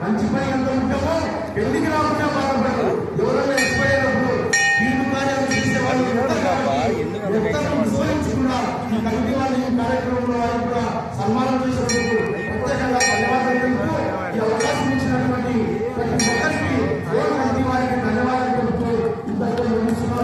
మంచి పని ఎంత ముఖ్యమో పెళ్లికి రాకుండా బాధపడరు. ఎవరైనా ఎక్స్పైర్ అయినప్పుడు వీళ్ళు కార్యాలు చేసే వాళ్ళు విస్మరించుకున్నారు. ఈ కమిటీ వాళ్ళు ఈ కార్యక్రమంలో వారు కూడా సన్మానం చేసినందుకు ప్రత్యేకంగా ధన్యవాదాలు తెలుపుతూ ఈ అవకాశం ఇచ్చినటువంటి ప్రతి ఒక్కరికి కమిటీ వారికి ధన్యవాదాలు తెలుపుతూ ఇంతలో ముగిస్తున్నాను.